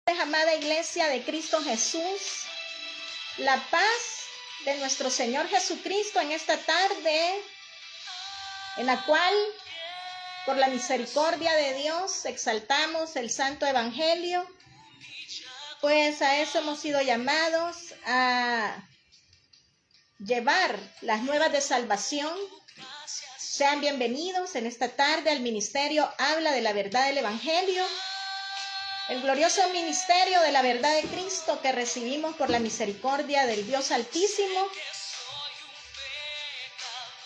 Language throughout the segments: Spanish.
Amada Iglesia de Cristo Jesús, la paz de nuestro Señor Jesucristo en esta tarde, en la cual, por la misericordia de Dios, exaltamos el Santo Evangelio, pues a eso hemos sido llamados, a llevar las nuevas de salvación. Sean bienvenidos en esta tarde al ministerio Habla de la Verdad del Evangelio, el glorioso ministerio de la verdad de Cristo que recibimos por la misericordia del Dios Altísimo,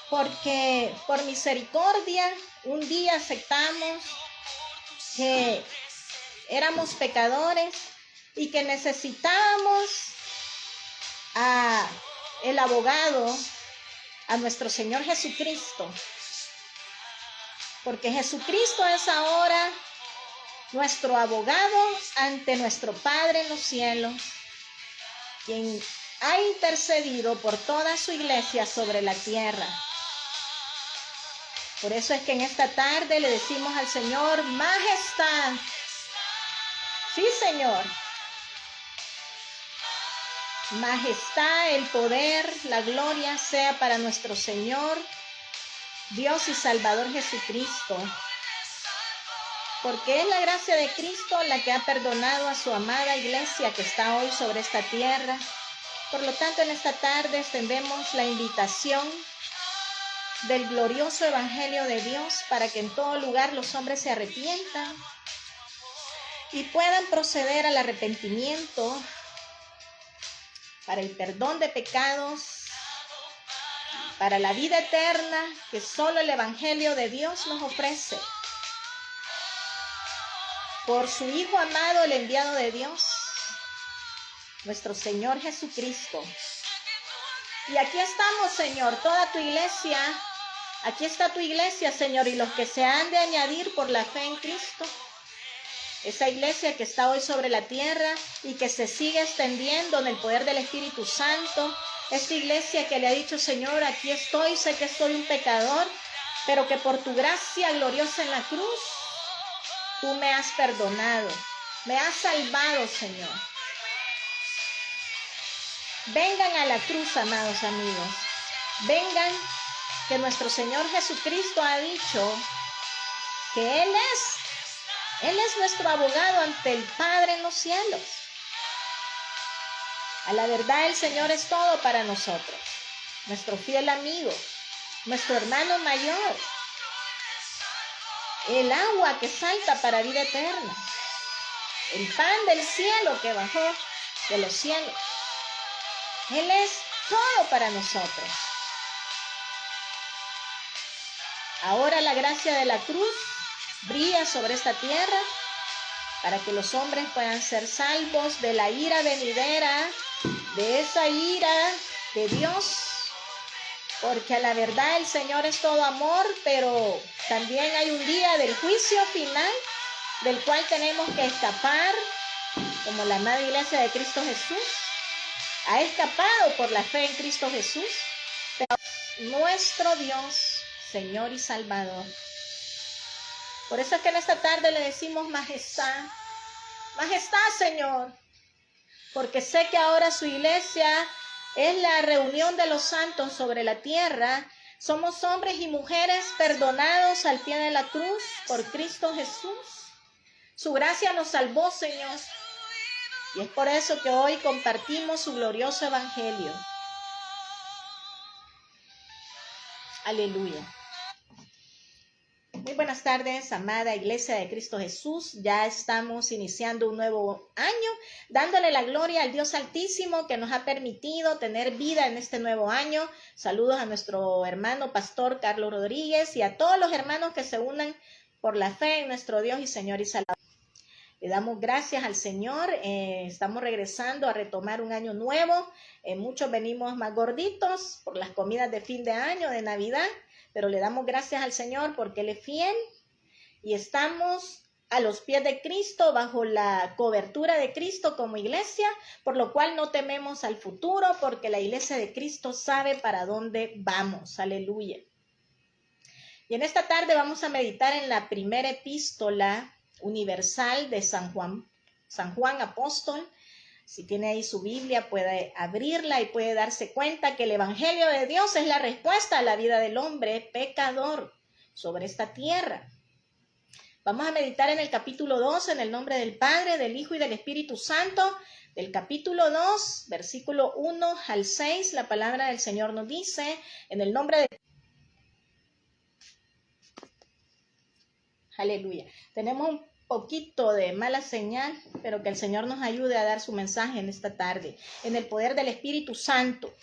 porque por misericordia un día aceptamos que éramos pecadores y que necesitábamos el abogado, a nuestro Señor Jesucristo, porque Jesucristo es ahora nuestro abogado ante nuestro Padre en los cielos, quien ha intercedido por toda su iglesia sobre la tierra. Por eso es que en esta tarde le decimos al Señor: majestad. Sí, Señor. Majestad, el poder, la gloria sea para nuestro Señor, Dios y Salvador Jesucristo. Porque es la gracia de Cristo la que ha perdonado a su amada iglesia que está hoy sobre esta tierra. Por lo tanto, en esta tarde extendemos la invitación del glorioso Evangelio de Dios para que en todo lugar los hombres se arrepientan y puedan proceder al arrepentimiento para el perdón de pecados, para la vida eterna que solo el Evangelio de Dios nos ofrece. Por su Hijo amado, el enviado de Dios, nuestro Señor Jesucristo. Y aquí estamos, Señor, toda tu iglesia. Aquí está tu iglesia, Señor, y los que se han de añadir por la fe en Cristo. Esa iglesia que está hoy sobre la tierra y que se sigue extendiendo en el poder del Espíritu Santo. Esta iglesia que le ha dicho: Señor, aquí estoy, sé que soy un pecador, pero que por tu gracia gloriosa en la cruz, tú me has perdonado, me has salvado, Señor. Vengan a la cruz, amados amigos. Vengan, que nuestro Señor Jesucristo ha dicho que Él es nuestro abogado ante el Padre en los cielos. A la verdad, el Señor es todo para nosotros. Nuestro fiel amigo, nuestro hermano mayor. El agua que salta para vida eterna. El pan del cielo que bajó de los cielos. Él es todo para nosotros. Ahora la gracia de la cruz brilla sobre esta tierra para que los hombres puedan ser salvos de la ira venidera, de esa ira de Dios, porque a la verdad el Señor es todo amor, pero también hay un día del juicio final del cual tenemos que escapar, como la amada iglesia de Cristo Jesús ha escapado por la fe en Cristo Jesús, nuestro Dios, Señor y Salvador. Por eso es que en esta tarde le decimos: majestad, majestad, Señor, porque sé que ahora su iglesia es la reunión de los santos sobre la tierra. Somos hombres y mujeres perdonados al pie de la cruz por Cristo Jesús. Su gracia nos salvó, Señor, y es por eso que hoy compartimos su glorioso evangelio. Aleluya. Muy buenas tardes, amada iglesia de Cristo Jesús. Ya estamos iniciando un nuevo año, dándole la gloria al Dios Altísimo que nos ha permitido tener vida en este nuevo año. Saludos a nuestro hermano pastor Carlos Rodríguez y a todos los hermanos que se unan por la fe en nuestro Dios y Señor y Salvador. Le damos gracias al Señor. Estamos regresando a retomar un año nuevo. Muchos venimos más gorditos por las comidas de fin de año, de Navidad. Pero le damos gracias al Señor porque Él es fiel y estamos a los pies de Cristo, bajo la cobertura de Cristo como iglesia, por lo cual no tememos al futuro, porque la iglesia de Cristo sabe para dónde vamos. Aleluya. Y en esta tarde vamos a meditar en la primera epístola universal de San Juan San Juan Apóstol. Si tiene ahí su Biblia, puede abrirla y puede darse cuenta que el Evangelio de Dios es la respuesta a la vida del hombre pecador sobre esta tierra. Vamos a meditar en el capítulo 2, en el nombre del Padre, del Hijo y del Espíritu Santo. Del capítulo 2, versículo 1 al 6, la palabra del Señor nos dice, en el nombre de... Aleluya. Tenemos un poquito de mala señal, pero que el Señor nos ayude a dar su mensaje en esta tarde, en el poder del Espíritu Santo.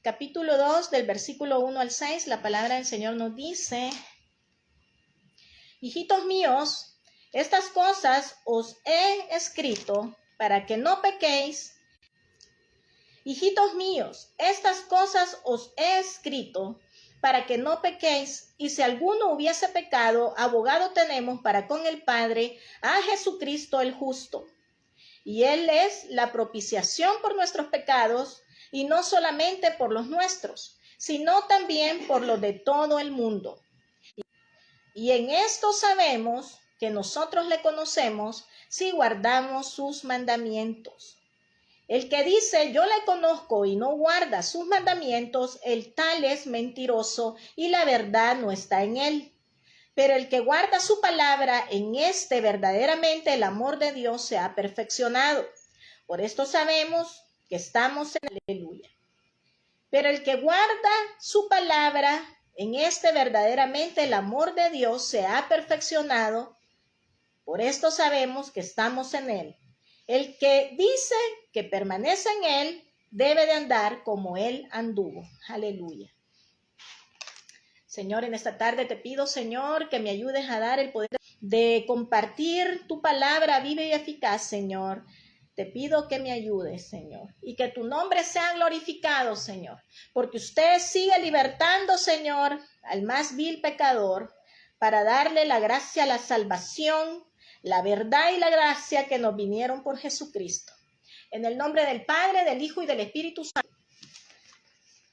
Capítulo 2, del versículo 1 al 6, la palabra del Señor nos dice, hijitos míos, estas cosas os he escrito para que no pequéis. Hijitos míos, estas cosas os he escrito para que no pequéis, y si alguno hubiese pecado, abogado tenemos para con el Padre, a Jesucristo el justo. Y Él es la propiciación por nuestros pecados, y no solamente por los nuestros, sino también por los de todo el mundo. Y en esto sabemos que nosotros le conocemos si guardamos sus mandamientos. El que dice, yo le conozco y no guarda sus mandamientos, el tal es mentiroso y la verdad no está en él. Pero el que guarda su palabra, en este verdaderamente el amor de Dios se ha perfeccionado. Por esto sabemos que estamos en aleluya. Pero el que guarda su palabra, en este verdaderamente el amor de Dios se ha perfeccionado. Por esto sabemos que estamos en él. El que dice que permanece en él debe de andar como él anduvo. Aleluya. Señor, en esta tarde te pido, Señor, que me ayudes a dar el poder de compartir tu palabra viva y eficaz, Señor. Te pido que me ayudes, Señor, y que tu nombre sea glorificado, Señor, porque usted sigue libertando, Señor, al más vil pecador para darle la gracia, la salvación, la verdad y la gracia que nos vinieron por Jesucristo. En el nombre del Padre, del Hijo y del Espíritu Santo.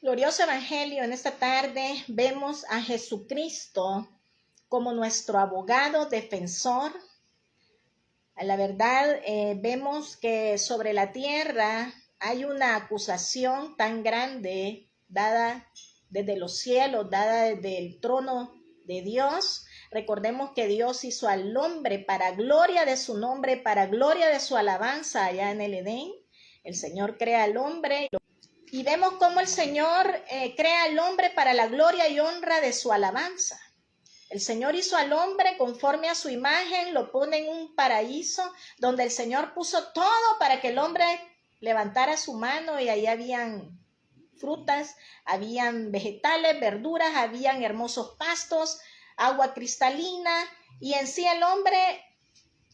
Glorioso Evangelio, en esta tarde vemos a Jesucristo como nuestro abogado defensor. A la verdad, vemos que sobre la tierra hay una acusación tan grande dada desde los cielos, dada desde el trono de Dios. Recordemos que Dios hizo al hombre para gloria de su nombre, para gloria de su alabanza allá en el Edén. El Señor crea al hombre y vemos cómo el Señor crea al hombre para la gloria y honra de su alabanza. El Señor hizo al hombre conforme a su imagen, lo pone en un paraíso donde el Señor puso todo para que el hombre levantara su mano y ahí habían frutas, habían vegetales, verduras, habían hermosos pastos, agua cristalina, y en sí el hombre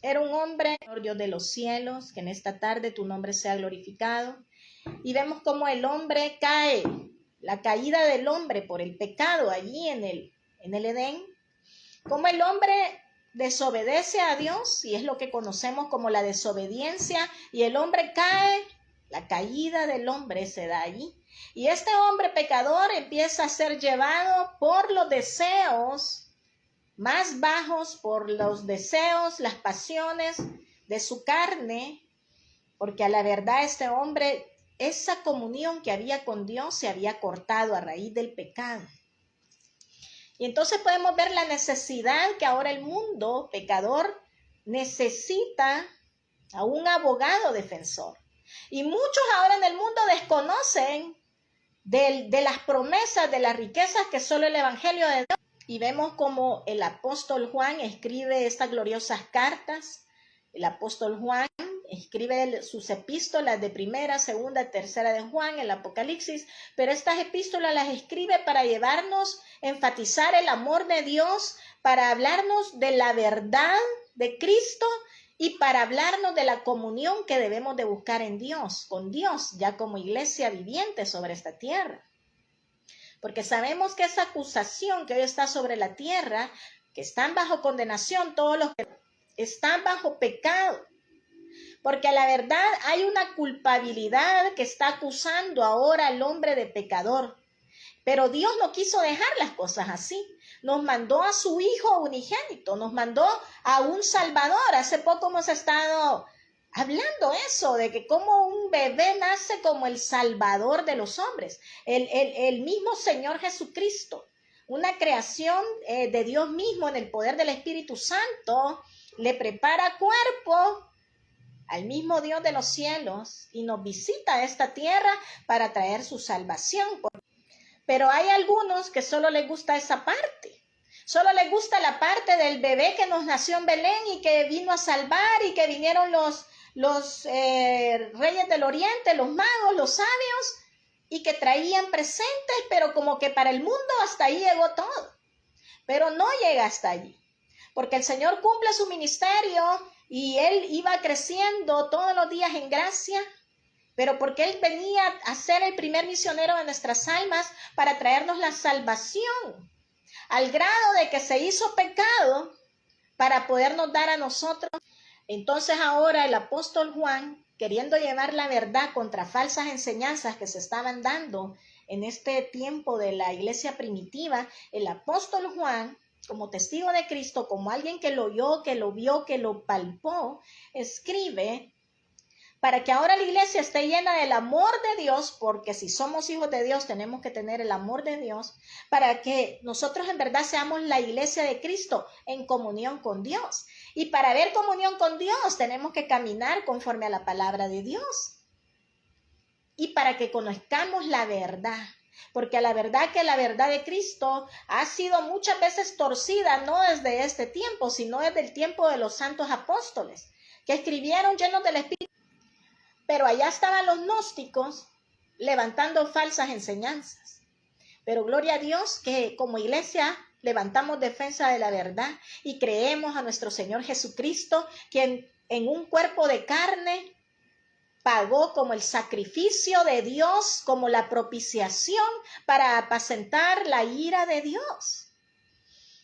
era un hombre, Dios de los cielos, que en esta tarde tu nombre sea glorificado. Y vemos cómo el hombre cae, la caída del hombre por el pecado allí en el Edén, cómo el hombre desobedece a Dios, y es lo que conocemos como la desobediencia, y el hombre cae, la caída del hombre se da allí. Y este hombre pecador empieza a ser llevado por los deseos más bajos, por los deseos, las pasiones de su carne, porque a la verdad este hombre, esa comunión que había con Dios se había cortado a raíz del pecado. Y entonces podemos ver la necesidad que ahora el mundo pecador necesita a un abogado defensor. Y muchos ahora en el mundo desconocen de las promesas, de las riquezas que solo el Evangelio de Dios. Y vemos como el apóstol Juan escribe estas gloriosas cartas. El apóstol Juan escribe sus epístolas de primera, segunda, tercera de Juan, el Apocalipsis, pero estas epístolas las escribe para llevarnos, enfatizar el amor de Dios, para hablarnos de la verdad de Cristo y para hablarnos de la comunión que debemos de buscar en Dios, con Dios, ya como iglesia viviente sobre esta tierra. Porque sabemos que esa acusación que hoy está sobre la tierra, que están bajo condenación todos los que están bajo pecado, porque a la verdad hay una culpabilidad que está acusando ahora al hombre de pecador. Pero Dios no quiso dejar las cosas así. Nos mandó a su Hijo unigénito, nos mandó a un Salvador. Hace poco hemos estado hablando eso, de que como un bebé nace como el Salvador de los hombres. El mismo Señor Jesucristo, una creación de Dios mismo en el poder del Espíritu Santo, le prepara cuerpo al mismo Dios de los cielos y nos visita a esta tierra para traer su salvación. Pero hay algunos que solo les gusta esa parte. Solo les gusta la parte del bebé que nos nació en Belén y que vino a salvar, y que vinieron los reyes del oriente, los magos, los sabios, y que traían presentes, pero como que para el mundo hasta ahí llegó todo. Pero no llega hasta allí, porque el Señor cumple su ministerio y Él iba creciendo todos los días en gracia, pero porque Él venía a ser el primer misionero de nuestras almas para traernos la salvación, al grado de que se hizo pecado para podernos dar a nosotros. Entonces ahora el apóstol Juan, queriendo llevar la verdad contra falsas enseñanzas que se estaban dando en este tiempo de la iglesia primitiva, el apóstol Juan, como testigo de Cristo, como alguien que lo oyó, que lo vio, que lo palpó, escribe para que ahora la iglesia esté llena del amor de Dios, porque si somos hijos de Dios tenemos que tener el amor de Dios, para que nosotros en verdad seamos la iglesia de Cristo en comunión con Dios. Y para ver comunión con Dios tenemos que caminar conforme a la palabra de Dios. Y para que conozcamos la verdad, porque la verdad de Cristo ha sido muchas veces torcida, no desde este tiempo, sino desde el tiempo de los santos apóstoles, que escribieron llenos del Espíritu. Pero allá estaban los gnósticos levantando falsas enseñanzas. Pero gloria a Dios que como iglesia levantamos defensa de la verdad y creemos a nuestro Señor Jesucristo, quien en un cuerpo de carne pagó como el sacrificio de Dios, como la propiciación para apacentar la ira de Dios.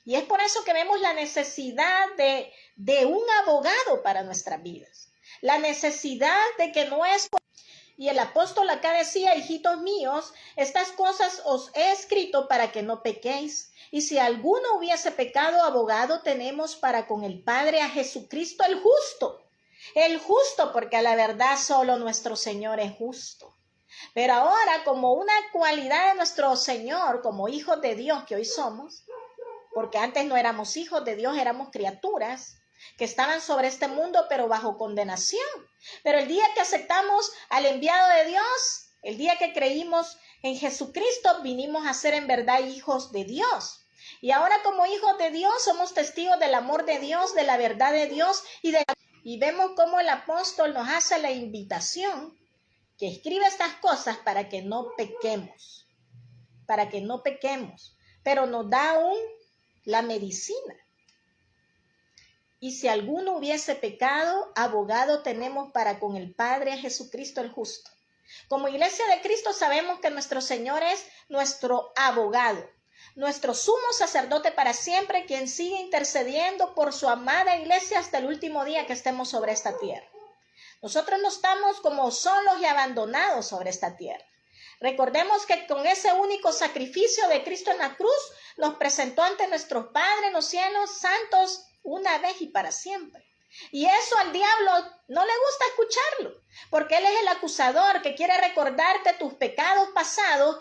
Y es por eso que vemos la necesidad de un abogado para nuestras vidas. La necesidad de que no es... Y el apóstol acá decía, hijitos míos, estas cosas os he escrito para que no pequéis. Y si alguno hubiese pecado, abogado tenemos para con el Padre a Jesucristo el justo. El justo, porque a la verdad solo nuestro Señor es justo. Pero ahora, como una cualidad de nuestro Señor, como hijos de Dios que hoy somos, porque antes no éramos hijos de Dios, éramos criaturas que estaban sobre este mundo, pero bajo condenación. Pero el día que aceptamos al enviado de Dios, el día que creímos en Jesucristo, vinimos a ser en verdad hijos de Dios. Y ahora como hijos de Dios somos testigos del amor de Dios, de la verdad de Dios, y vemos cómo el apóstol nos hace la invitación, que escribe estas cosas para que no pequemos, pero nos da aún la medicina. Y si alguno hubiese pecado, abogado tenemos para con el Padre a Jesucristo el justo. Como iglesia de Cristo sabemos que nuestro Señor es nuestro abogado, nuestro sumo sacerdote para siempre, quien sigue intercediendo por su amada iglesia hasta el último día que estemos sobre esta tierra. Nosotros no estamos como solos y abandonados sobre esta tierra. Recordemos que con ese único sacrificio de Cristo en la cruz nos presentó ante nuestro Padre en los cielos santos una vez y para siempre. Y eso al diablo no le gusta escucharlo, porque él es el acusador que quiere recordarte tus pecados pasados,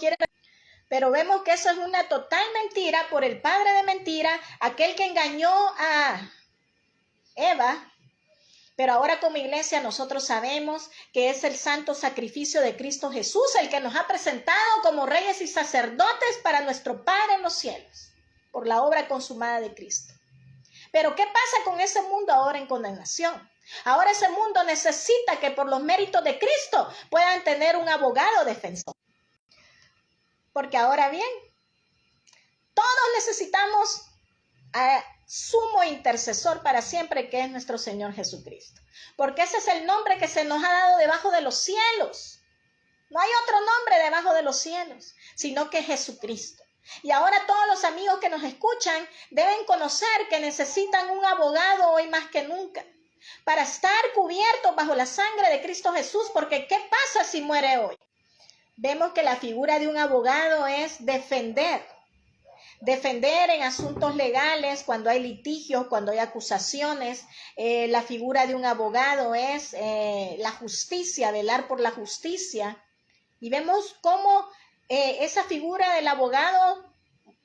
pero vemos que eso es una total mentira por el padre de mentira, aquel que engañó a Eva. Pero ahora como iglesia nosotros sabemos que es el santo sacrificio de Cristo Jesús el que nos ha presentado como reyes y sacerdotes para nuestro Padre en los cielos, por la obra consumada de Cristo. Pero ¿qué pasa con ese mundo ahora en condenación? Ahora ese mundo necesita que por los méritos de Cristo puedan tener un abogado defensor. Porque ahora bien, todos necesitamos a sumo intercesor para siempre, que es nuestro Señor Jesucristo. Porque ese es el nombre que se nos ha dado debajo de los cielos. No hay otro nombre debajo de los cielos, sino que Jesucristo. Y ahora todos los amigos que nos escuchan deben conocer que necesitan un abogado hoy más que nunca, para estar cubiertos bajo la sangre de Cristo Jesús, porque ¿qué pasa si muere hoy? vemos que la figura de un abogado es defender en asuntos legales, cuando hay litigios, cuando hay acusaciones. La figura de un abogado es la justicia, velar por la justicia. Y vemos cómo esa figura del abogado,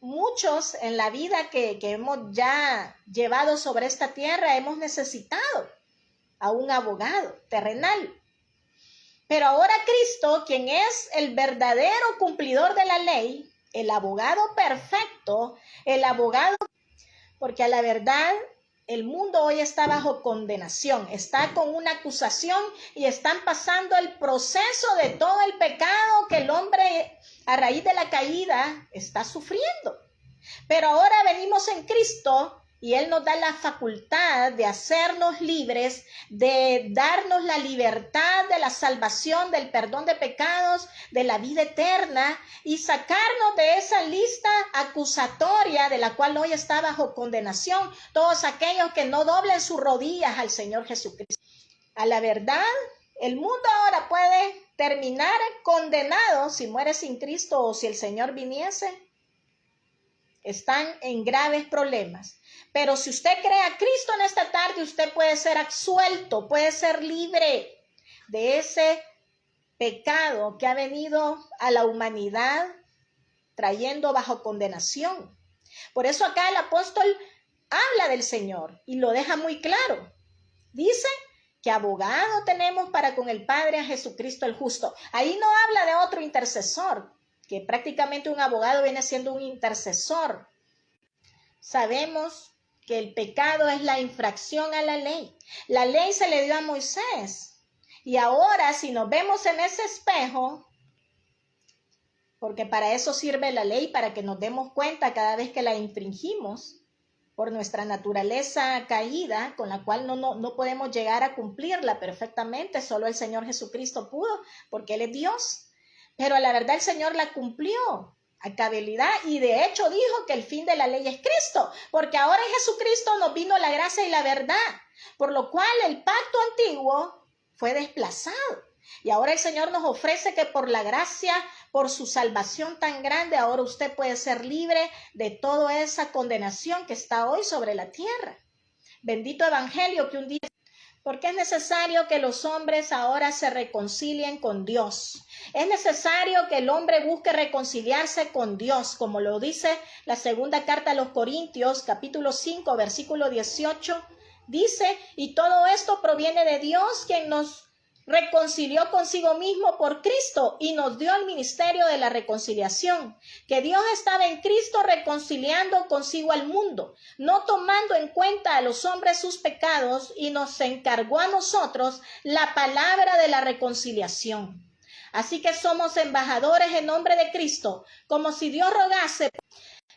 muchos en la vida que hemos ya llevado sobre esta tierra, hemos necesitado a un abogado terrenal. Pero ahora Cristo, quien es el verdadero cumplidor de la ley, el abogado perfecto, el abogado, porque a la verdad el mundo hoy está bajo condenación, está con una acusación y están pasando el proceso de todo el pecado que el hombre a raíz de la caída está sufriendo. Pero ahora venimos en Cristo y Él nos da la facultad de hacernos libres, de darnos la libertad de la salvación, del perdón de pecados, de la vida eterna y sacarnos de esa lista acusatoria de la cual hoy está bajo condenación todos aquellos que no doblen sus rodillas al Señor Jesucristo. A la verdad, el mundo ahora puede terminar condenado si muere sin Cristo o si el Señor viniese. Están en graves problemas. Pero si usted cree a Cristo en esta tarde, usted puede ser absuelto, puede ser libre de ese pecado que ha venido a la humanidad trayendo bajo condenación. Por eso acá el apóstol habla del Señor y lo deja muy claro. Dice que abogado tenemos para con el Padre a Jesucristo el justo. Ahí no habla de otro intercesor, que prácticamente un abogado viene siendo un intercesor. Sabemos que el pecado es la infracción a la ley. La ley se le dio a Moisés. Y ahora, si nos vemos en ese espejo, porque para eso sirve la ley, para que nos demos cuenta cada vez que la infringimos por nuestra naturaleza caída, con la cual no podemos llegar a cumplirla perfectamente. Solo el Señor Jesucristo pudo, porque Él es Dios. Pero a la verdad el Señor la cumplió a cabalidad y de hecho dijo que el fin de la ley es Cristo, porque ahora en Jesucristo nos vino la gracia y la verdad, por lo cual el pacto antiguo fue desplazado. Y ahora el Señor nos ofrece que por la gracia, por su salvación tan grande, ahora usted puede ser libre de toda esa condenación que está hoy sobre la tierra. Bendito evangelio que un día... Porque es necesario que los hombres ahora se reconcilien con Dios. Es necesario que el hombre busque reconciliarse con Dios, como lo dice la segunda carta a los Corintios, capítulo 5, versículo 18. Dice, y todo esto proviene de Dios, quien nos reconcilió consigo mismo por Cristo y nos dio el ministerio de la reconciliación, que Dios estaba en Cristo reconciliando consigo al mundo, no tomando en cuenta a los hombres sus pecados, y nos encargó a nosotros la palabra de la reconciliación. Así que somos embajadores en nombre de Cristo, como si Dios rogase,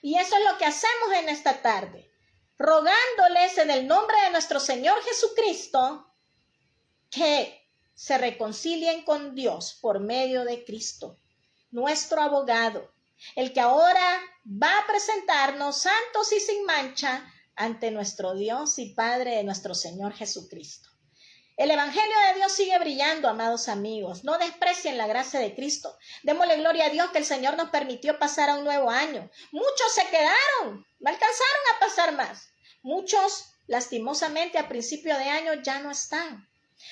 y eso es lo que hacemos en esta tarde, rogándoles en el nombre de nuestro Señor Jesucristo que se reconcilien con Dios por medio de Cristo, nuestro abogado, el que ahora va a presentarnos santos y sin mancha ante nuestro Dios y Padre de nuestro Señor Jesucristo. El evangelio de Dios sigue brillando, amados amigos. No desprecien la gracia de Cristo. Démosle gloria a Dios que el Señor nos permitió pasar a un nuevo año. Muchos se quedaron, no alcanzaron a pasar más. Muchos, lastimosamente, a principio de año ya no están.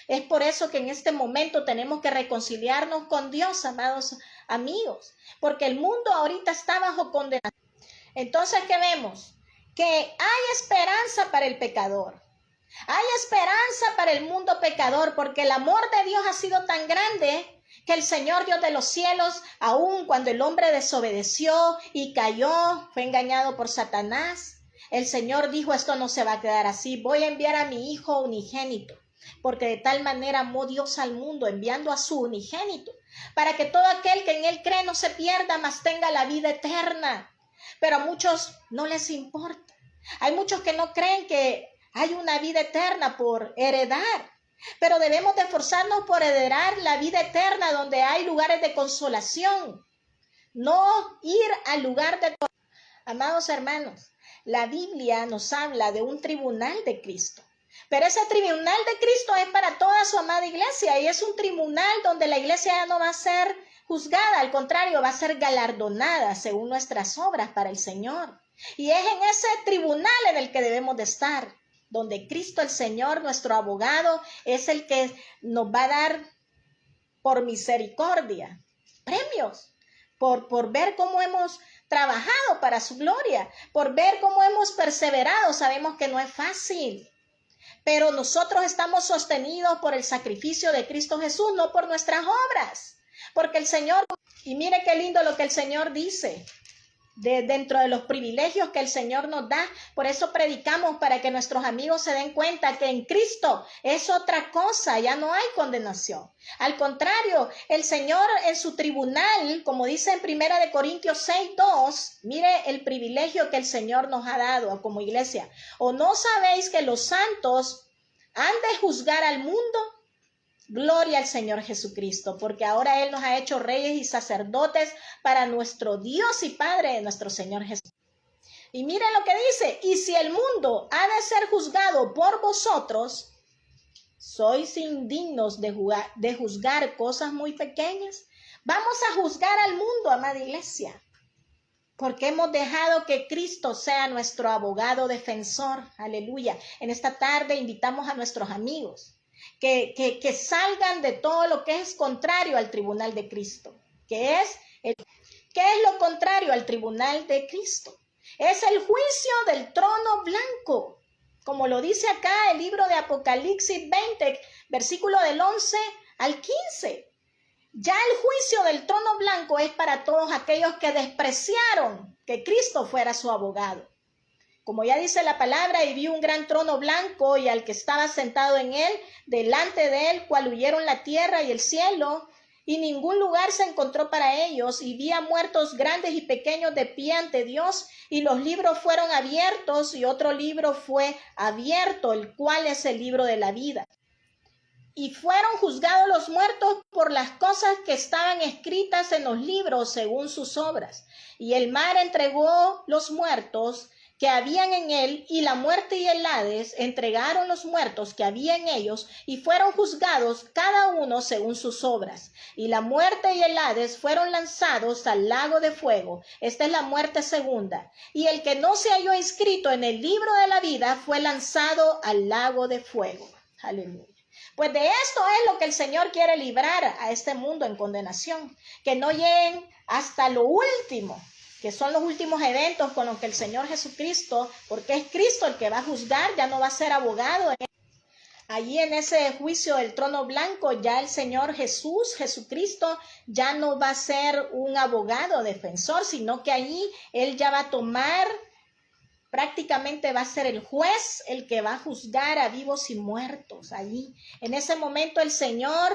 Es por eso que en este momento tenemos que reconciliarnos con Dios, amados amigos, porque el mundo ahorita está bajo condenación. Entonces, ¿qué vemos? Que hay esperanza para el pecador. Hay esperanza para el mundo pecador, porque el amor de Dios ha sido tan grande que el Señor Dios de los cielos, aun cuando el hombre desobedeció y cayó, fue engañado por Satanás, el Señor dijo, esto no se va a quedar así, voy a enviar a mi Hijo unigénito. Porque de tal manera amó Dios al mundo, enviando a su unigénito, para que todo aquel que en él cree no se pierda, mas tenga la vida eterna. Pero a muchos no les importa. Hay muchos que no creen que hay una vida eterna por heredar. Pero debemos de esforzarnos por heredar la vida eterna, donde hay lugares de consolación. No ir al lugar de... Amados hermanos, la Biblia nos habla de un tribunal de Cristo. Pero ese tribunal de Cristo es para toda su amada iglesia, y es un tribunal donde la iglesia ya no va a ser juzgada, al contrario, va a ser galardonada según nuestras obras para el Señor. Y es en ese tribunal en el que debemos de estar, donde Cristo el Señor, nuestro abogado, es el que nos va a dar por misericordia premios, por ver cómo hemos trabajado para su gloria, por ver cómo hemos perseverado. Sabemos que no es fácil, pero nosotros estamos sostenidos por el sacrificio de Cristo Jesús, no por nuestras obras, porque el Señor, y mire qué lindo lo que el Señor dice, dentro de los privilegios que el Señor nos da. Por eso predicamos, para que nuestros amigos se den cuenta que en Cristo es otra cosa, ya no hay condenación. Al contrario, el Señor en su tribunal, como dice en 1 Corintios 6:2, mire el privilegio que el Señor nos ha dado como iglesia. ¿O no sabéis que los santos han de juzgar al mundo? Gloria al Señor Jesucristo, porque ahora Él nos ha hecho reyes y sacerdotes para nuestro Dios y Padre de nuestro Señor Jesús. Y miren lo que dice: y si el mundo ha de ser juzgado por vosotros, ¿sois indignos de juzgar cosas muy pequeñas? Vamos a juzgar al mundo, amada iglesia, porque hemos dejado que Cristo sea nuestro abogado defensor. Aleluya. En esta tarde invitamos a nuestros amigos que salgan de todo lo que es contrario al tribunal de Cristo. ¿Qué es lo contrario al tribunal de Cristo? Es el juicio del trono blanco, como lo dice acá el libro de Apocalipsis 20, versículo del 11 al 15. Ya el juicio del trono blanco es para todos aquellos que despreciaron que Cristo fuera su abogado. Como ya dice la palabra, y vi un gran trono blanco y al que estaba sentado en él, delante de él, cual huyeron la tierra y el cielo, y ningún lugar se encontró para ellos, y vi a muertos grandes y pequeños de pie ante Dios, y los libros fueron abiertos, y otro libro fue abierto, el cual es el libro de la vida. Y fueron juzgados los muertos por las cosas que estaban escritas en los libros según sus obras. Y el mar entregó los muertos que habían en él, y la muerte y el Hades entregaron los muertos que había en ellos, y fueron juzgados cada uno según sus obras. Y la muerte y el Hades fueron lanzados al lago de fuego. Esta es la muerte segunda. Y el que no se halló inscrito en el libro de la vida fue lanzado al lago de fuego. Aleluya. Pues de esto es lo que el Señor quiere librar a este mundo en condenación, que no lleguen hasta lo último, que son los últimos eventos con los que el Señor Jesucristo, porque es Cristo el que va a juzgar, ya no va a ser abogado. Allí en ese juicio del trono blanco, ya el Señor Jesucristo, ya no va a ser un abogado defensor, sino que allí Él ya va a tomar, prácticamente va a ser el juez el que va a juzgar a vivos y muertos. Allí, en ese momento el Señor,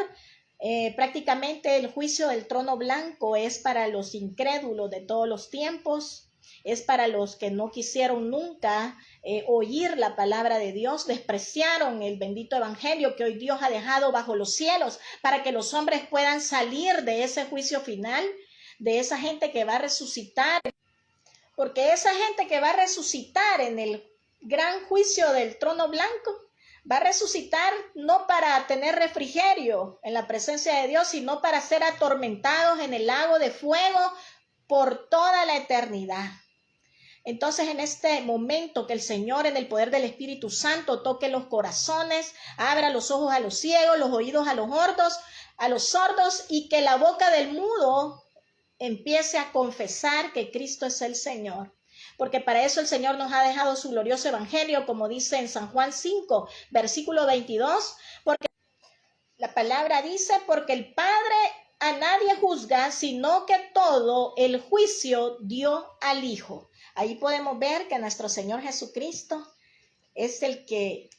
prácticamente el juicio del trono blanco es para los incrédulos de todos los tiempos, es para los que no quisieron nunca oír la palabra de Dios, despreciaron el bendito evangelio que hoy Dios ha dejado bajo los cielos para que los hombres puedan salir de ese juicio final, de esa gente que va a resucitar. Porque esa gente que va a resucitar en el gran juicio del trono blanco, va a resucitar no para tener refrigerio en la presencia de Dios, sino para ser atormentados en el lago de fuego por toda la eternidad. Entonces, en este momento que el Señor, en el poder del Espíritu Santo, toque los corazones, abra los ojos a los ciegos, los oídos a los sordos, y que la boca del mudo empiece a confesar que Cristo es el Señor. Porque para eso el Señor nos ha dejado su glorioso evangelio, como dice en San Juan 5, versículo 22, porque la palabra dice: porque el Padre a nadie juzga, sino que todo el juicio dio al Hijo. Ahí podemos ver que nuestro Señor Jesucristo es el que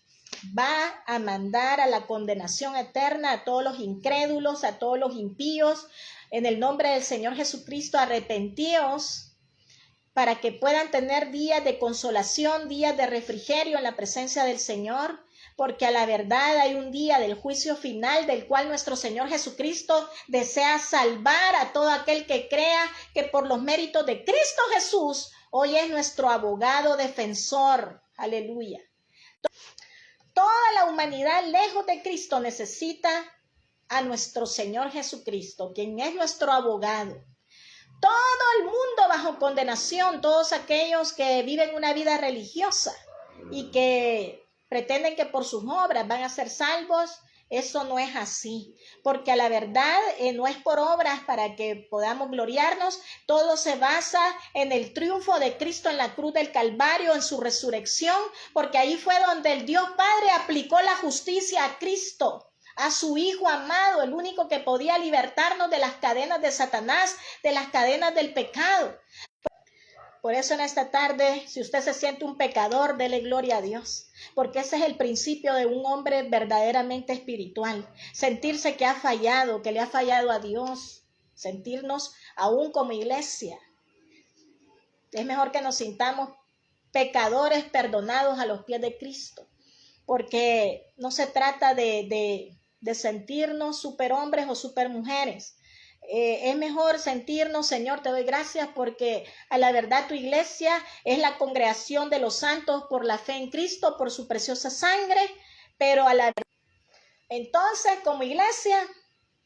va a mandar a la condenación eterna a todos los incrédulos, a todos los impíos. En el nombre del Señor Jesucristo, arrepentíos para que puedan tener días de consolación, días de refrigerio en la presencia del Señor, porque a la verdad hay un día del juicio final del cual nuestro Señor Jesucristo desea salvar a todo aquel que crea que por los méritos de Cristo Jesús hoy es nuestro abogado defensor. Aleluya. Toda la humanidad lejos de Cristo necesita a nuestro Señor Jesucristo, quien es nuestro abogado. Todo el mundo bajo condenación, todos aquellos que viven una vida religiosa y que pretenden que por sus obras van a ser salvos, eso no es así, porque a la verdad no es por obras para que podamos gloriarnos, todo se basa en el triunfo de Cristo en la cruz del Calvario, en su resurrección, porque ahí fue donde el Dios Padre aplicó la justicia a Cristo, a su Hijo amado, el único que podía libertarnos de las cadenas de Satanás, de las cadenas del pecado. Por eso en esta tarde, si usted se siente un pecador, dele gloria a Dios, porque ese es el principio de un hombre verdaderamente espiritual. Sentirse que ha fallado, que le ha fallado a Dios, sentirnos aún como iglesia. Es mejor que nos sintamos pecadores perdonados a los pies de Cristo, porque no se trata de sentirnos superhombres o supermujeres. Es mejor sentirnos, Señor, te doy gracias porque a la verdad tu iglesia es la congregación de los santos por la fe en Cristo, por su preciosa sangre, pero a la verdad. Entonces, como iglesia,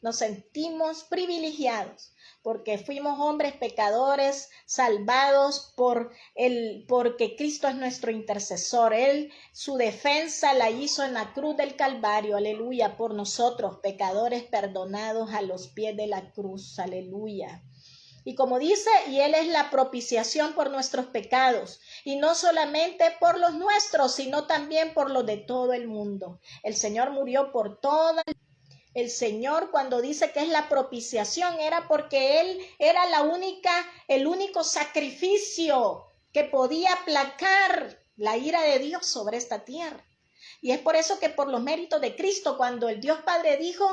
nos sentimos privilegiados porque fuimos hombres pecadores salvados porque Cristo es nuestro intercesor. Él, su defensa la hizo en la cruz del Calvario, aleluya, por nosotros, pecadores perdonados a los pies de la cruz, aleluya. Y como dice, y Él es la propiciación por nuestros pecados, y no solamente por los nuestros, sino también por los de todo el mundo. El Señor murió por toda el Señor, cuando dice que es la propiciación, era porque Él era el único sacrificio que podía aplacar la ira de Dios sobre esta tierra. Y es por eso que por los méritos de Cristo, cuando el Dios Padre dijo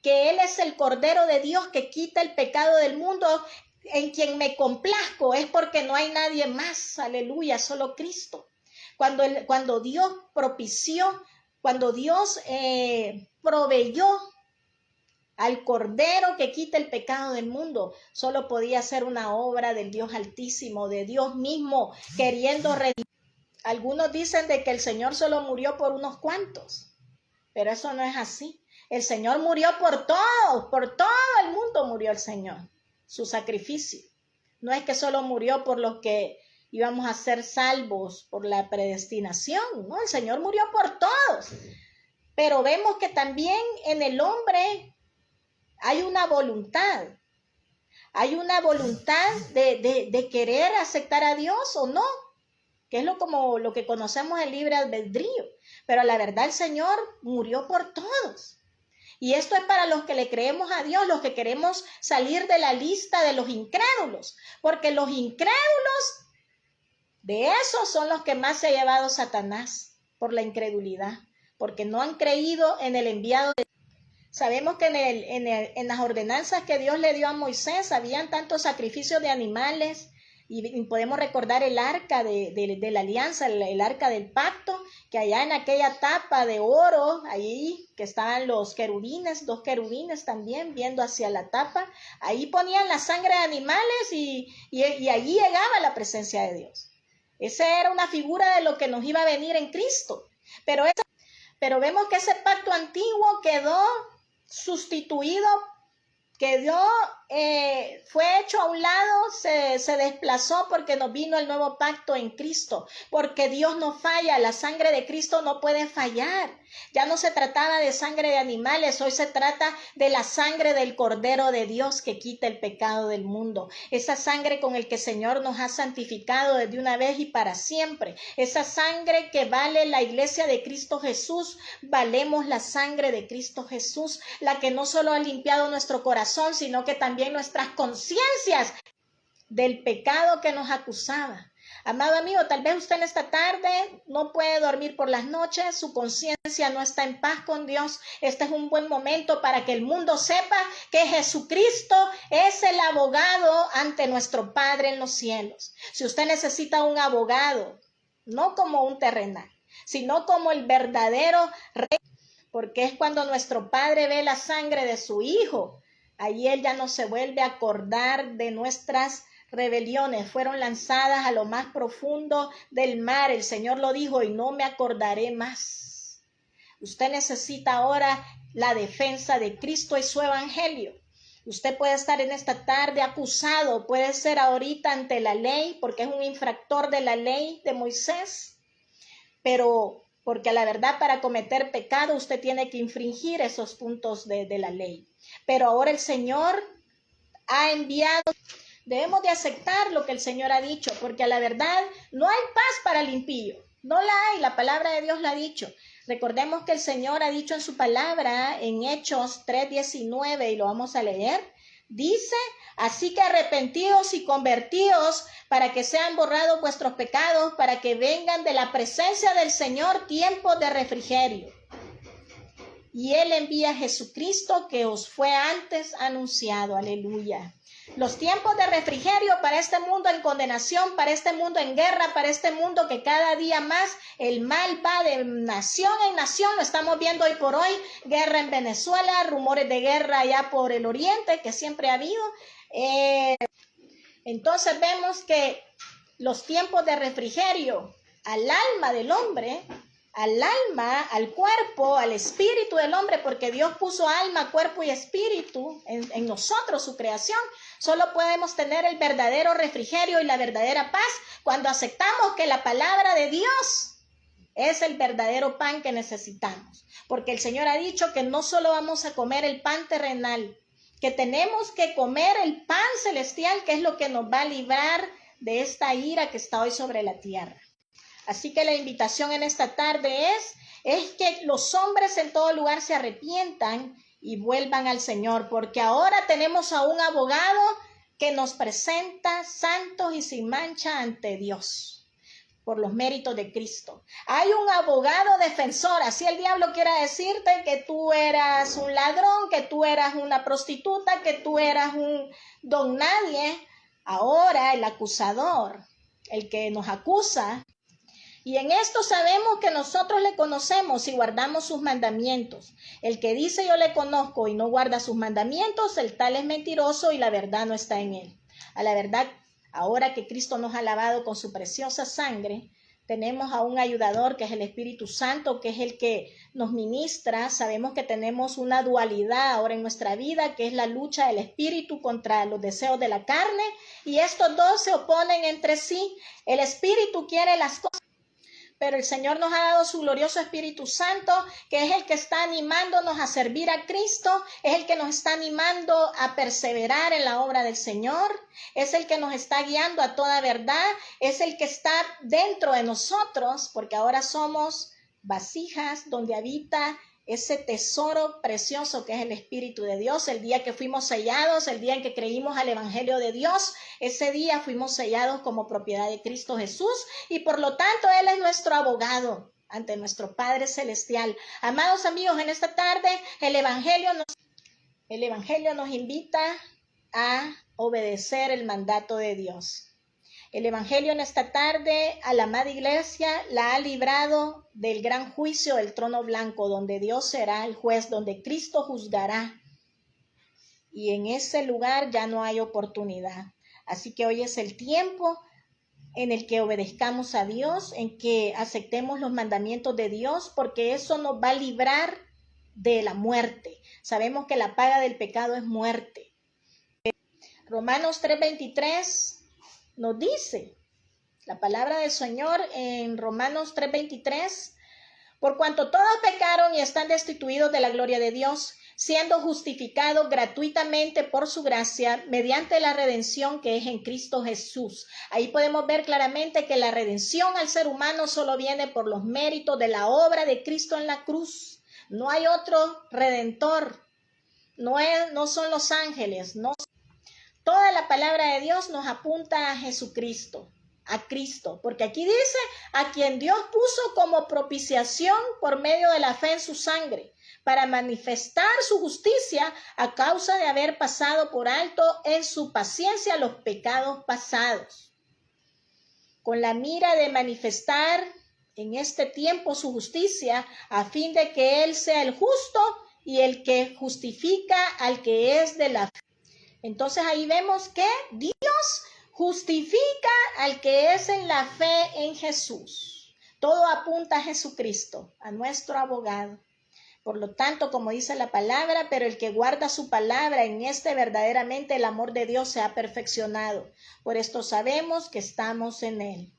que Él es el Cordero de Dios que quita el pecado del mundo, en quien me complazco, es porque no hay nadie más, aleluya, solo Cristo. Cuando Dios propició, cuando Dios proveyó al Cordero que quita el pecado del mundo, solo podía ser una obra del Dios Altísimo, de Dios mismo, queriendo redimir. Algunos dicen de que el Señor solo murió por unos cuantos, pero eso no es así. El Señor murió por todo el mundo murió el Señor, su sacrificio. No es que solo murió por los que íbamos a ser salvos por la predestinación, no, el Señor murió por todos. Pero vemos que también en el hombre hay una voluntad de querer aceptar a Dios o no, que es como lo que conocemos el libre albedrío, pero la verdad el Señor murió por todos. Y esto es para los que le creemos a Dios, los que queremos salir de la lista de los incrédulos, porque los incrédulos, de esos son los que más se ha llevado Satanás por la incredulidad, porque no han creído en el enviado de Dios. Sabemos que en las ordenanzas que Dios le dio a Moisés habían tantos sacrificios de animales y podemos recordar el arca de la alianza, el arca del pacto, que allá en aquella tapa de oro, ahí que estaban los querubines, 2 querubines también viendo hacia la tapa, ahí ponían la sangre de animales y allí llegaba la presencia de Dios. Esa era una figura de lo que nos iba a venir en Cristo, pero vemos que ese pacto antiguo quedó sustituido, fue hecho a un lado, se desplazó porque nos vino el nuevo pacto en Cristo, porque Dios no falla, la sangre de Cristo no puede fallar. Ya no se trataba de sangre de animales, hoy se trata de la sangre del Cordero de Dios que quita el pecado del mundo. Esa sangre con el que el Señor nos ha santificado desde una vez y para siempre. Esa sangre que vale la iglesia de Cristo Jesús, valemos la sangre de Cristo Jesús, la que no solo ha limpiado nuestro corazón, sino que también nuestras conciencias del pecado que nos acusaba. Amado amigo, tal vez usted en esta tarde no puede dormir por las noches, su conciencia no está en paz con Dios. Este es un buen momento para que el mundo sepa que Jesucristo es el abogado ante nuestro Padre en los cielos. Si usted necesita un abogado, no como un terrenal, sino como el verdadero rey, porque es cuando nuestro Padre ve la sangre de su Hijo, ahí Él ya no se vuelve a acordar de nuestras rebeliones, fueron lanzadas a lo más profundo del mar. El Señor lo dijo, y no me acordaré más. Usted necesita ahora la defensa de Cristo y su evangelio. Usted puede estar en esta tarde acusado, puede ser ahorita ante la ley porque es un infractor de la ley de Moisés, pero porque a la verdad para cometer pecado usted tiene que infringir esos puntos de la ley. Pero ahora el Señor ha enviado, debemos de aceptar lo que el Señor ha dicho, porque a la verdad no hay paz para el impío, no la hay, la palabra de Dios la ha dicho. Recordemos que el Señor ha dicho en su palabra en Hechos 3:19 y lo vamos a leer. Dice, así que arrepentidos y convertidos para que sean borrados vuestros pecados, para que vengan de la presencia del Señor tiempos de refrigerio. Y Él envía a Jesucristo que os fue antes anunciado. Aleluya. Los tiempos de refrigerio para este mundo en condenación, para este mundo en guerra, para este mundo que cada día más el mal va de nación en nación. Lo estamos viendo hoy por hoy, guerra en Venezuela, rumores de guerra allá por el oriente que siempre ha habido. Entonces vemos que los tiempos de refrigerio al alma del hombre, al alma, al cuerpo, al espíritu del hombre, porque Dios puso alma, cuerpo y espíritu en nosotros, su creación. Solo podemos tener el verdadero refrigerio y la verdadera paz cuando aceptamos que la palabra de Dios es el verdadero pan que necesitamos. Porque el Señor ha dicho que no solo vamos a comer el pan terrenal, que tenemos que comer el pan celestial, que es lo que nos va a librar de esta ira que está hoy sobre la tierra. Así que la invitación en esta tarde es que los hombres en todo lugar se arrepientan y vuelvan al Señor, porque ahora tenemos a un abogado que nos presenta santos y sin mancha ante Dios por los méritos de Cristo. Hay un abogado defensor. Así el diablo quiera decirte que tú eras un ladrón, que tú eras una prostituta, que tú eras un don nadie. Ahora el acusador, el que nos acusa, y en esto sabemos que nosotros le conocemos y guardamos sus mandamientos. El que dice yo le conozco y no guarda sus mandamientos, el tal es mentiroso y la verdad no está en él. A la verdad, ahora que Cristo nos ha lavado con su preciosa sangre, tenemos a un ayudador que es el Espíritu Santo, que es el que nos ministra. Sabemos que tenemos una dualidad ahora en nuestra vida, que es la lucha del Espíritu contra los deseos de la carne, y estos dos se oponen entre sí. El Espíritu quiere las cosas, pero el Señor nos ha dado su glorioso Espíritu Santo, que es el que está animándonos a servir a Cristo, es el que nos está animando a perseverar en la obra del Señor, es el que nos está guiando a toda verdad, es el que está dentro de nosotros, porque ahora somos vasijas donde habita ese tesoro precioso que es el Espíritu de Dios. El día que fuimos sellados, el día en que creímos al Evangelio de Dios, ese día fuimos sellados como propiedad de Cristo Jesús y por lo tanto Él es nuestro abogado ante nuestro Padre Celestial. Amados amigos, en esta tarde el Evangelio nos invita a obedecer el mandato de Dios. El Evangelio en esta tarde a la amada iglesia la ha librado del gran juicio del trono blanco, donde Dios será el juez, donde Cristo juzgará. Y en ese lugar ya no hay oportunidad. Así que hoy es el tiempo en el que obedezcamos a Dios, en que aceptemos los mandamientos de Dios, porque eso nos va a librar de la muerte. Sabemos que la paga del pecado es muerte. Romanos 3:23 nos dice la palabra del Señor en Romanos 3:23, por cuanto todos pecaron y están destituidos de la gloria de Dios, siendo justificados gratuitamente por su gracia mediante la redención que es en Cristo Jesús. Ahí podemos ver claramente que la redención al ser humano solo viene por los méritos de la obra de Cristo en la cruz. No hay otro redentor, no son los ángeles, no. Toda la palabra de Dios nos apunta a Jesucristo, a Cristo, porque aquí dice a quien Dios puso como propiciación por medio de la fe en su sangre, para manifestar su justicia a causa de haber pasado por alto en su paciencia los pecados pasados, con la mira de manifestar en este tiempo su justicia, a fin de que Él sea el justo y el que justifica al que es de la fe. Entonces ahí vemos que Dios justifica al que es en la fe en Jesús. Todo apunta a Jesucristo, a nuestro abogado. Por lo tanto, como dice la palabra, pero el que guarda su palabra, en este verdaderamente el amor de Dios se ha perfeccionado. Por esto sabemos que estamos en él.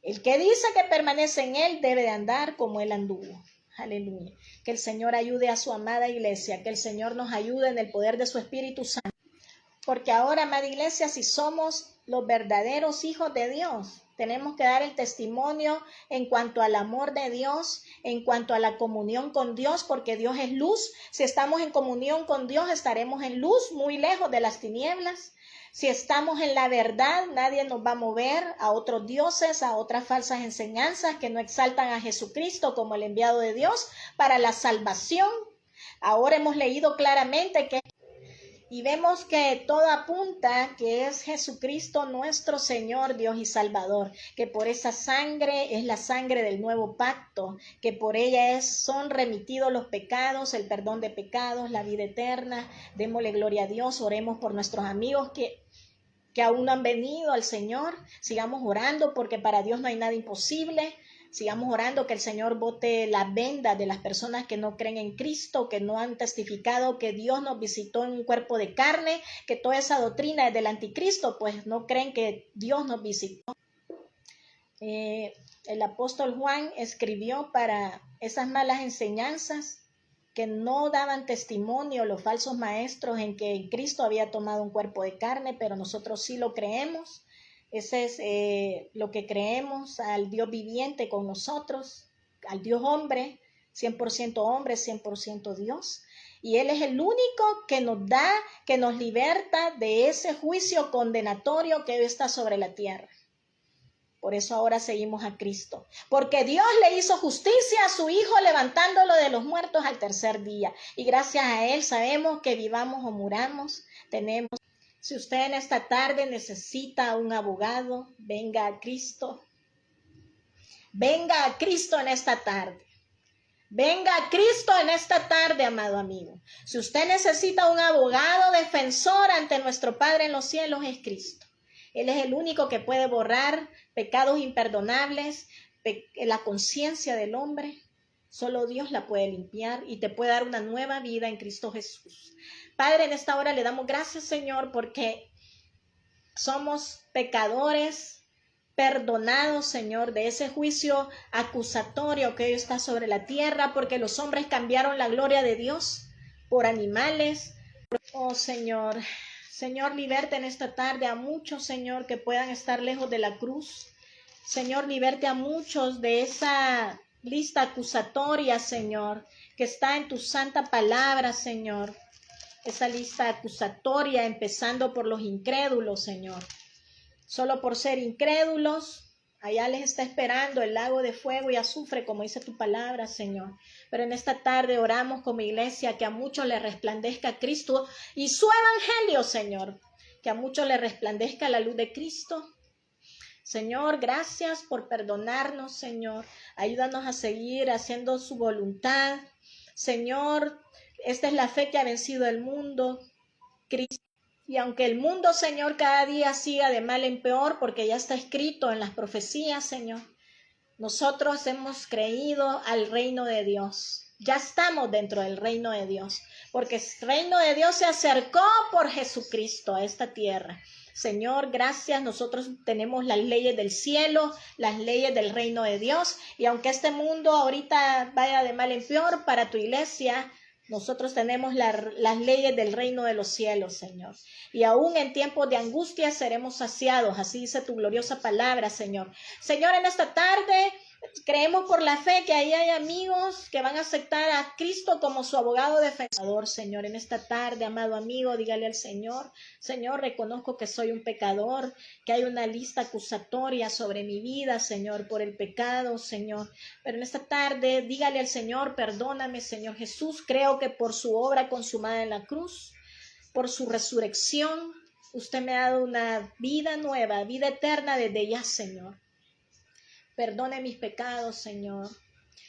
El que dice que permanece en él debe de andar como él anduvo. Aleluya. Que el Señor ayude a su amada iglesia, que el Señor nos ayude en el poder de su Espíritu Santo. Porque ahora, amada iglesia, si somos los verdaderos hijos de Dios, tenemos que dar el testimonio en cuanto al amor de Dios, en cuanto a la comunión con Dios, porque Dios es luz. Si estamos en comunión con Dios, estaremos en luz, muy lejos de las tinieblas. Si estamos en la verdad, nadie nos va a mover a otros dioses, a otras falsas enseñanzas que no exaltan a Jesucristo como el enviado de Dios para la salvación. Ahora hemos leído claramente que y vemos que todo apunta que es Jesucristo nuestro Señor, Dios y Salvador, que por esa sangre es la sangre del nuevo pacto, que por ella son remitidos los pecados, el perdón de pecados, la vida eterna. Démosle gloria a Dios, oremos por nuestros amigos que aún no han venido al Señor. Sigamos orando porque para Dios no hay nada imposible. Sigamos orando que el Señor bote la venda de las personas que no creen en Cristo, que no han testificado que Dios nos visitó en un cuerpo de carne, que toda esa doctrina es del anticristo, pues no creen que Dios nos visitó. El apóstol Juan escribió para esas malas enseñanzas que no daban testimonio los falsos maestros en que Cristo había tomado un cuerpo de carne, pero nosotros sí lo creemos. Ese es lo que creemos, al Dios viviente con nosotros, al Dios hombre, 100% hombre, 100% Dios. Y Él es el único que nos da, que nos liberta de ese juicio condenatorio que hoy está sobre la tierra. Por eso ahora seguimos a Cristo, porque Dios le hizo justicia a su Hijo levantándolo de los muertos al tercer día. Y gracias a Él sabemos que vivamos o muramos, tenemos. Si usted en esta tarde necesita un abogado, venga a Cristo. Venga a Cristo en esta tarde. Venga a Cristo en esta tarde, amado amigo. Si usted necesita un abogado defensor ante nuestro Padre en los cielos, es Cristo. Él es el único que puede borrar pecados imperdonables, la conciencia del hombre. Solo Dios la puede limpiar y te puede dar una nueva vida en Cristo Jesús. Padre, en esta hora le damos gracias, Señor, porque somos pecadores perdonados, Señor, de ese juicio acusatorio que hoy está sobre la tierra, porque los hombres cambiaron la gloria de Dios por animales. Oh, Señor, Señor, liberte en esta tarde a muchos, Señor, que puedan estar lejos de la cruz. Señor, liberte a muchos de esa lista acusatoria, Señor, que está en tu santa palabra, Señor. Esa lista acusatoria, empezando por los incrédulos, Señor. Solo por ser incrédulos, allá les está esperando el lago de fuego y azufre, como dice tu palabra, Señor. Pero en esta tarde oramos como iglesia que a muchos les resplandezca Cristo y su evangelio, Señor. Que a muchos les resplandezca la luz de Cristo. Señor, gracias por perdonarnos, Señor. Ayúdanos a seguir haciendo su voluntad. Señor, esta es la fe que ha vencido el mundo, Cristo. Y aunque el mundo, Señor, cada día siga de mal en peor, porque ya está escrito en las profecías, Señor, nosotros hemos creído al reino de Dios. Ya estamos dentro del reino de Dios, porque el reino de Dios se acercó por Jesucristo a esta tierra. Señor, gracias. Nosotros tenemos las leyes del cielo, las leyes del reino de Dios. Y aunque este mundo ahorita vaya de mal en peor, para tu iglesia, nosotros tenemos las leyes del reino de los cielos, Señor. Y aún en tiempos de angustia seremos saciados. Así dice tu gloriosa palabra, Señor. Señor, en esta tarde creemos por la fe que ahí hay amigos que van a aceptar a Cristo como su abogado defensor, Señor. En esta tarde, amado amigo, dígale al Señor: Señor, reconozco que soy un pecador, que hay una lista acusatoria sobre mi vida, Señor, por el pecado, Señor. Pero en esta tarde, dígale al Señor: perdóname, Señor Jesús. Creo que por su obra consumada en la cruz, por su resurrección, usted me ha dado una vida nueva, vida eterna desde ya, Señor. Perdone mis pecados, Señor.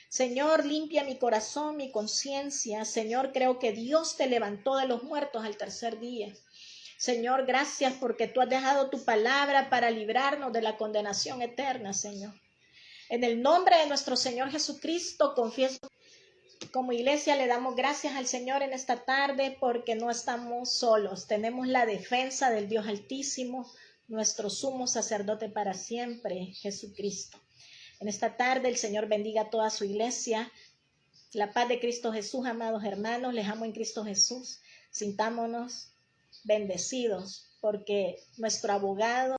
Señor, limpia mi corazón, mi conciencia. Señor, creo que Dios te levantó de los muertos al tercer día. Señor, gracias porque tú has dejado tu palabra para librarnos de la condenación eterna, Señor. En el nombre de nuestro Señor Jesucristo, confieso Como iglesia le damos gracias al Señor en esta tarde porque no estamos solos. Tenemos la defensa del Dios Altísimo, nuestro sumo sacerdote para siempre, Jesucristo. En esta tarde el Señor bendiga a toda su iglesia. La paz de Cristo Jesús, amados hermanos, les amo en Cristo Jesús. Sintámonos bendecidos porque nuestro abogado